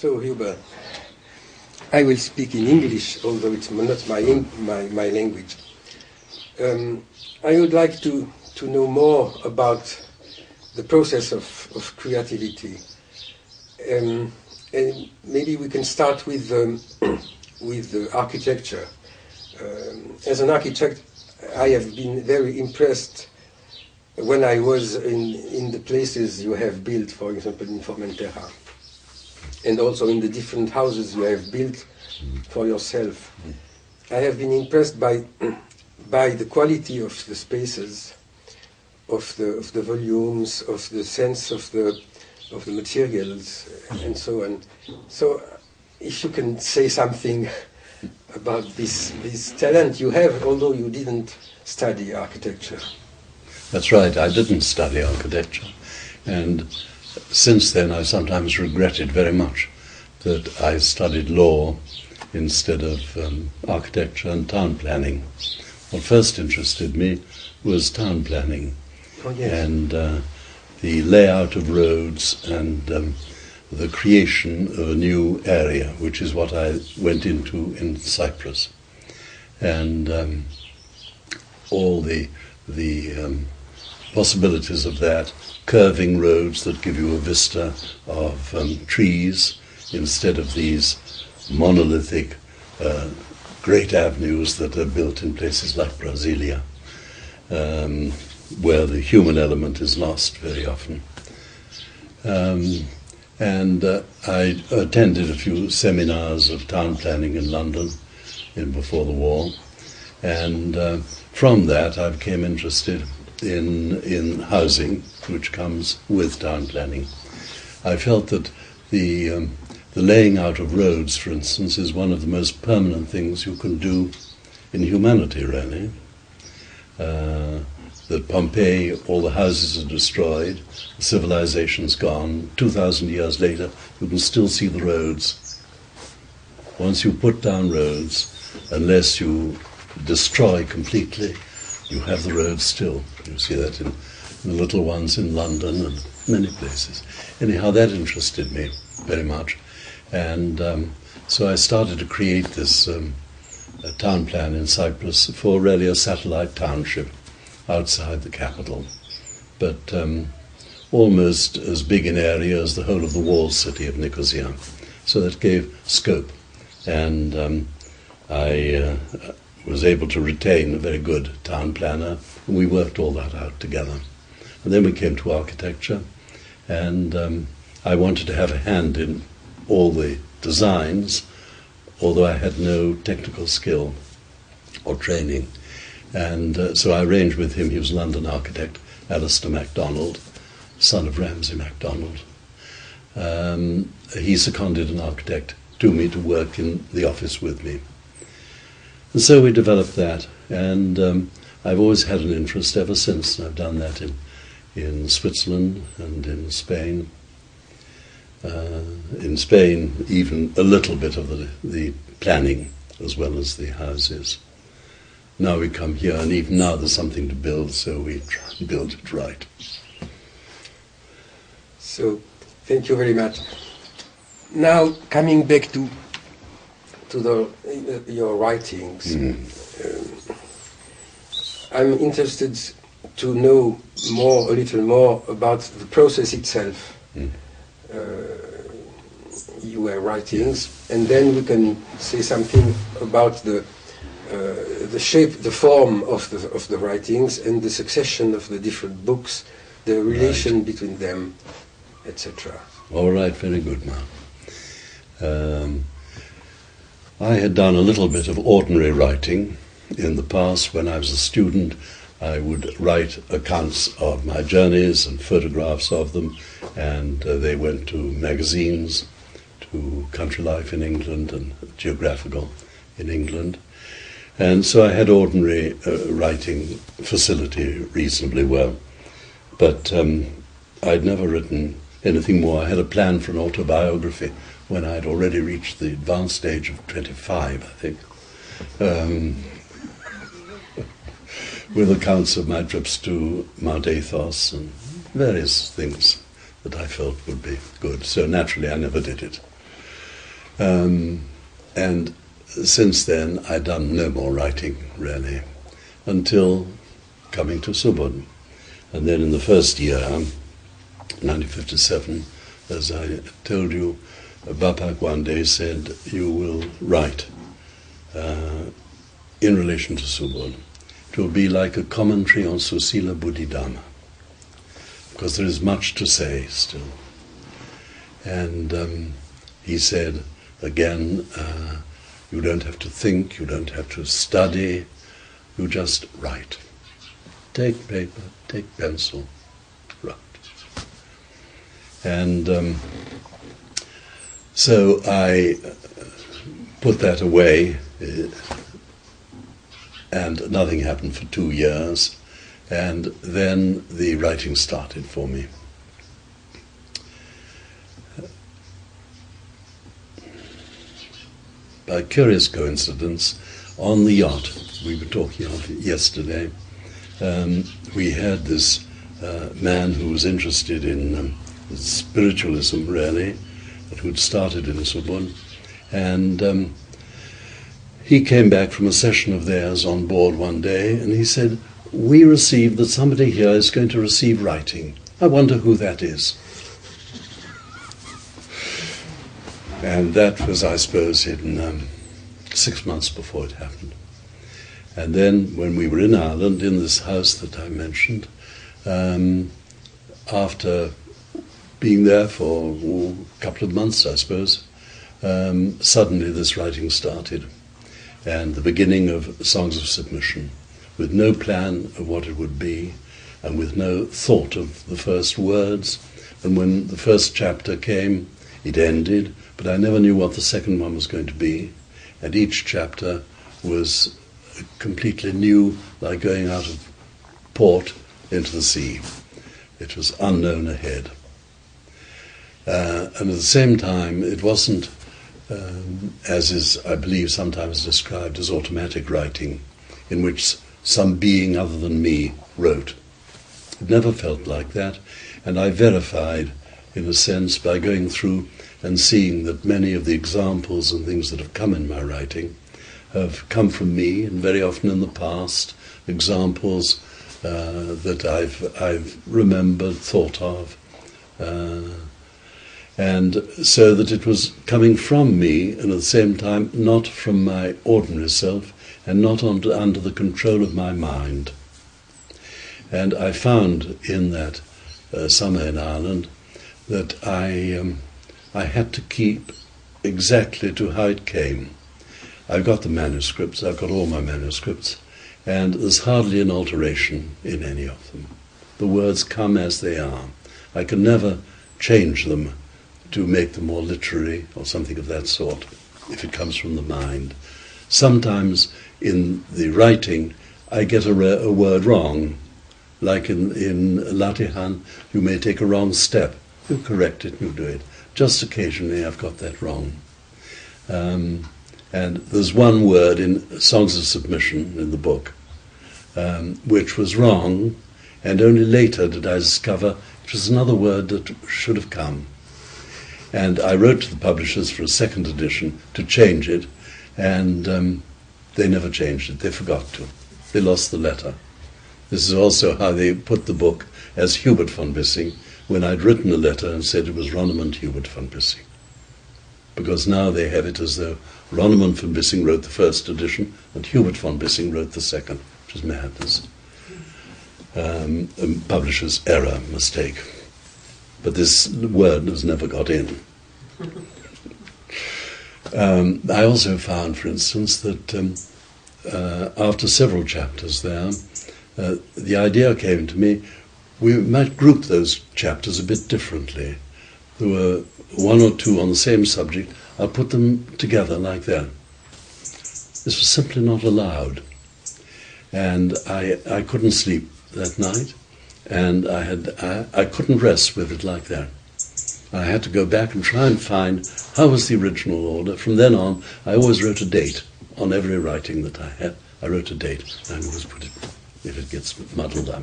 So, Hubert, I will speak in English, although it's not my language. I would like to know more about the process of creativity. And maybe we can start with the architecture. As an architect, I have been very impressed when I was in the places you have built, for example, in Formentera, and also in the different houses you have built for yourself. I have been impressed by the quality of the spaces, of the volumes, of the sense of the materials, and so on. So, if you can say something about this talent you have, although you didn't study architecture. That's right, I didn't study architecture, and since then I sometimes regretted very much that I studied law instead of architecture and town planning. What first interested me was town planning. Oh, yes. And the layout of roads and the creation of a new area, which is what I went into in Cyprus. And all the possibilities of that, curving roads that give you a vista of trees instead of these monolithic great avenues that are built in places like Brasilia, where the human element is lost very often. And I attended a few seminars of town planning in London before the war, and from that I became interested in housing, which comes with town planning. I felt that the laying out of roads, for instance, is one of the most permanent things you can do in humanity, really. That Pompeii, all the houses are destroyed, the civilization's gone. 2,000 years later, you can still see the roads. Once you put down roads, unless you destroy completely, you have the roads still. You see that in the little ones in London and many places. Anyhow, that interested me very much. And so I started to create this town plan in Cyprus for really a satellite township outside the capital, but almost as big an area as the whole of the walled city of Nicosia. So that gave scope, and I was able to retain a very good town planner, and we worked all that out together. And then we came to architecture, and I wanted to have a hand in all the designs, although I had no technical skill or training. And so I arranged with him. He was a London architect, Alistair MacDonald, son of Ramsay MacDonald. He seconded an architect to me to work in the office with me. And so we developed that, and I've always had an interest ever since. I've done that in Switzerland and in Spain. In Spain, even a little bit of the planning as well as the houses. Now we come here, and even now there's something to build, so we try and build it right. So, thank you very much. Now, coming back to your writings, I'm interested to know a little more about the process itself. Your writings, and then we can say something about the shape, the form of the writings, and the succession of the different books, the relation between them, etc. All right, very good, Marc. I had done a little bit of ordinary writing in the past. When I was a student, I would write accounts of my journeys and photographs of them, and they went to magazines, to Country Life in England and Geographical in England. And so I had ordinary writing facility reasonably well. But I'd never written anything more. I had a plan for an autobiography when I'd already reached the advanced age of 25, I think, with accounts of my trips to Mount Athos and various things that I felt would be good. So naturally I never did it. And since then, I'd done no more writing, really, until coming to SUBUD. And then in the first year, 1957, as I told you, Bapak one day said, you will write in relation to SUBUD. It will be like a commentary on Susila Buddhidharma, because there is much to say still. And he said, again, you don't have to think, you don't have to study, you just write. Take paper, take pencil, write. And so I put that away, and nothing happened for 2 years, and then the writing started for me. By a curious coincidence, on the yacht we were talking of yesterday, we had this man who was interested in spiritualism, really, who'd started in SUBUD, and he came back from a session of theirs on board one day, and he said, we received that somebody here is going to receive writing. I wonder who that is. And that was, I suppose, in 6 months before it happened. And then, when we were in Ireland, in this house that I mentioned, after being there for a couple of months, I suppose, suddenly this writing started. And the beginning of Songs of Submission, with no plan of what it would be, and with no thought of the first words. And when the first chapter came, it ended, but I never knew what the second one was going to be. And each chapter was completely new, like going out of port into the sea. It was unknown ahead. And at the same time, it wasn't, as is, I believe, sometimes described as automatic writing, in which some being other than me wrote. It never felt like that, and I verified, in a sense, by going through and seeing that many of the examples and things that have come in my writing have come from me, and very often in the past, examples that I've remembered, thought of, and so that it was coming from me, and at the same time not from my ordinary self, and not under the control of my mind. And I found in that summer in Ireland that I had to keep exactly to how it came. I've got the manuscripts, I've got all my manuscripts, and there's hardly an alteration in any of them. The words come as they are. I can never change them to make them more literary or something of that sort, if it comes from the mind. Sometimes in the writing I get a word wrong, like in Latihan, you may take a wrong step. You correct it, you do it. Just occasionally I've got that wrong. And there's one word in Songs of Submission in the book, which was wrong, and only later did I discover it was another word that should have come. And I wrote to the publishers for a second edition to change it, and they never changed it. They forgot to. They lost the letter. This is also how they put the book as Hubert von Bissing, when I'd written a letter and said it was Ronimund Hubert von Bissing. Because now they have it as though Ronimund von Bissing wrote the first edition and Hubert von Bissing wrote the second, which is madness. A publisher's error, mistake. But this word has never got in. I also found, for instance, that after several chapters there, the idea came to me, we might group those chapters a bit differently. There were one or two on the same subject. I'll put them together like that. This was simply not allowed. And I couldn't sleep that night, and I couldn't rest with it like that. I had to go back and try and find how was the original order. From then on, I always wrote a date on every writing that I had. I wrote a date, and I always put it, if it gets muddled up.